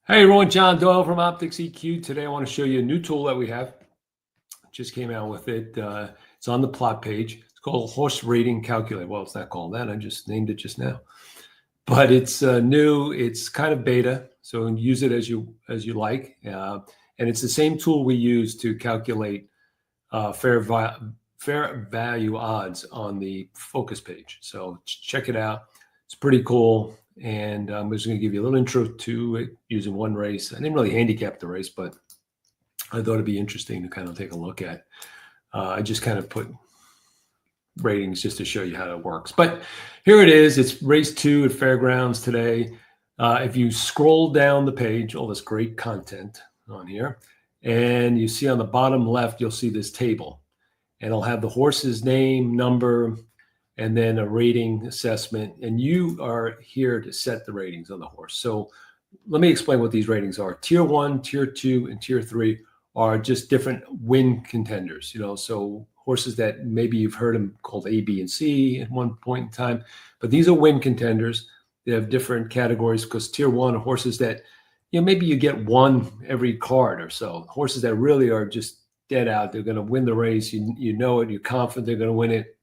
Hey everyone, John Doyle from OptixEQ. Today I want to show you a new tool that we have. Just came out with it. It's on the plot page. It's called Horse Rating Calculator. Well, it's not called that. I just named it just now. But it's new. It's kind of beta, so use it as you like. And it's the same tool we use to calculate fair value odds on the focus page. So check it out. It's pretty cool. And I'm just going to give you a little intro to it using one race. I didn't really handicap the race, but I thought it'd be interesting to kind of take a look at. I just kind of put ratings just to show you how it works. But here it is. It's race 2 at Fairgrounds today. If you scroll down the page, all this great content on here, and you see on the bottom left, you'll see this table. And it'll have the horse's name, number, and then a rating assessment, and you are here to set the ratings on the horse. So let me explain what these ratings are. Tier 1, Tier 2, and Tier 3 are just different win contenders, so horses that maybe you've heard them called A, B, and C at one point in time, but these are win contenders. They have different categories because Tier 1 are horses that, maybe you get one every card or so. Horses that really are just dead out. They're going to win the race. You know it. You're confident they're going to win it.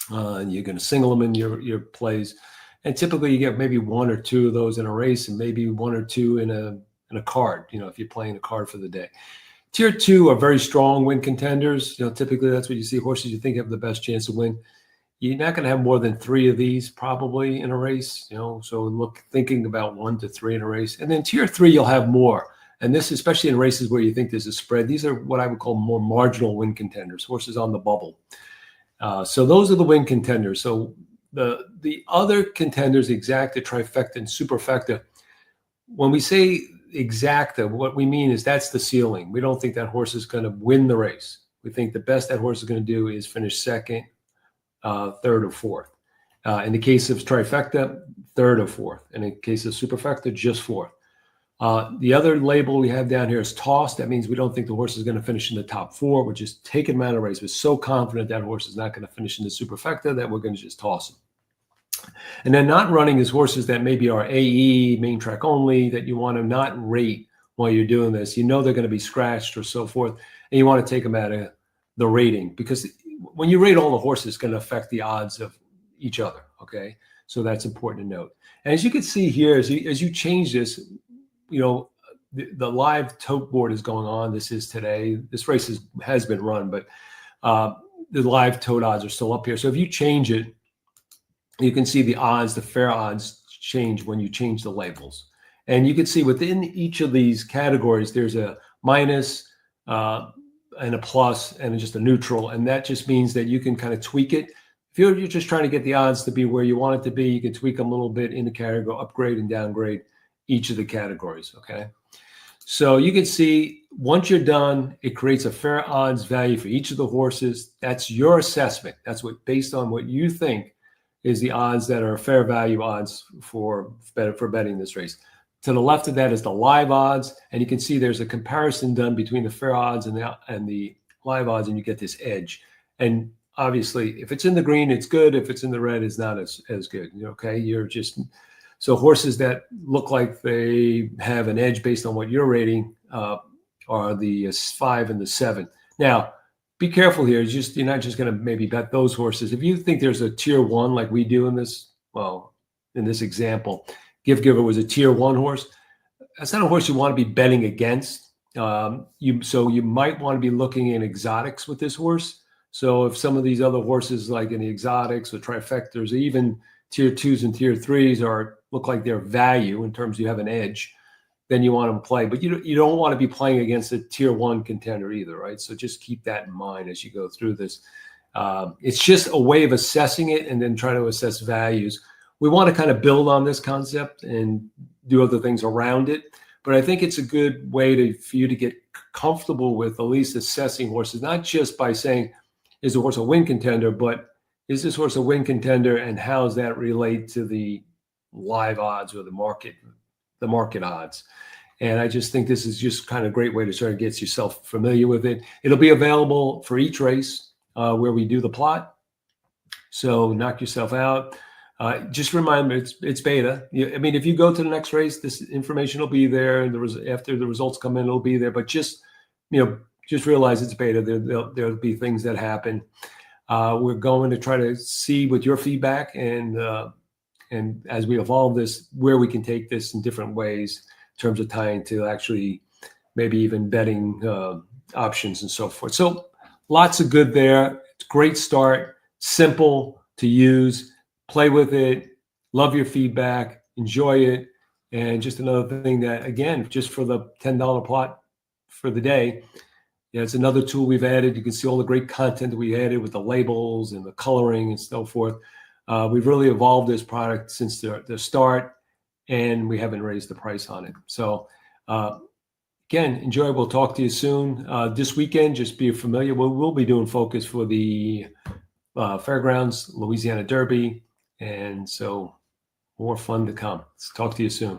And you're going to single them in your plays, and typically you get maybe 1 or 2 of those in a race, and maybe 1 or 2 in a card. If you're playing a card for the day. Tier 2 are very strong win contenders. Typically that's what you see, horses you think have the best chance to win. You're not going to have more than 3 of these probably in a race. So thinking about 1 to 3 in a race, and then Tier 3 you'll have more. And this, especially in races where you think there's a spread, these are what I would call more marginal win contenders, horses on the bubble. So those are the win contenders. So the other contenders, exacta, trifecta, and superfecta, when we say exacta, what we mean is that's the ceiling. We don't think that horse is going to win the race. We think the best that horse is going to do is finish 2nd, 3rd, or 4th. In the case of trifecta, 3rd or 4th. And in the case of superfecta, just 4th. The other label we have down here is toss. That means we don't think the horse is going to finish in the top 4. We're just taking him out of the race. We're so confident that horse is not going to finish in the superfecta that we're going to just toss him. And then not running is horses that maybe are AE, main track only, that you want to not rate while you're doing this. They're going to be scratched or so forth, and you want to take them out of the rating, because when you rate all the horses, it's going to affect the odds of each other, okay? So that's important to note. And as you can see here, as you change this, the live tote board is going on. This is today. This race has been run, but the live tote odds are still up here. So if you change it, you can see the odds, the fair odds change when you change the labels. And you can see within each of these categories, there's a minus and a plus and just a neutral. And that just means that you can kind of tweak it. If you're just trying to get the odds to be where you want it to be, you can tweak them a little bit in the category, upgrade and downgrade each of the categories, okay? So you can see once you're done, it creates a fair odds value for each of the horses. That's your assessment. That's based on what you think is the odds that are fair value odds for betting this race. To the left of that is the live odds, and you can see there's a comparison done between the fair odds and the live odds, and you get this edge. And obviously, if it's in the green, it's good. If it's in the red, it's not as good. Okay, so horses that look like they have an edge based on what you're rating are the 5 and the 7. Now, be careful here. You're not just going to maybe bet those horses. If you think there's a Tier 1 like we do in this example, Giver was a Tier 1 horse. That's not a horse you want to be betting against. So you might want to be looking in exotics with this horse. So if some of these other horses, like in the exotics or trifectas, or even Tier 2s and Tier 3s look like their value in terms of you have an edge, then you want to play. But you don't want to be playing against a Tier 1 contender either, right? So just keep that in mind as you go through this. It's just a way of assessing it and then try to assess values. We want to kind of build on this concept and do other things around it. But I think it's a good way for you to get comfortable with at least assessing horses, not just by saying, is the horse a win contender, but is this horse a win contender, and how does that relate to the live odds or the market odds? And I just think this is just kind of a great way to sort of get yourself familiar with it. It'll be available for each race where we do the plot. So knock yourself out. Just remember, it's beta. I mean, if you go to the next race, this information will be there. After the results come in, it'll be there. But just realize it's beta. There'll be things that happen. We're going to try to see with your feedback and as we evolve this, where we can take this in different ways in terms of tying to actually maybe even betting options and so forth. So lots of good there. It's a great start, simple to use. Play with it, love your feedback, enjoy it. And just another thing that, again, just for the $10 plot for the day, it's another tool we've added. You can see all the great content that we added with the labels and the coloring and so forth. We've really evolved this product since the start, and we haven't raised the price on it. So again, enjoy. We'll talk to you soon. This weekend, just be familiar. We'll be doing focus for the Fairgrounds, Louisiana Derby. And so more fun to come. Let's talk to you soon.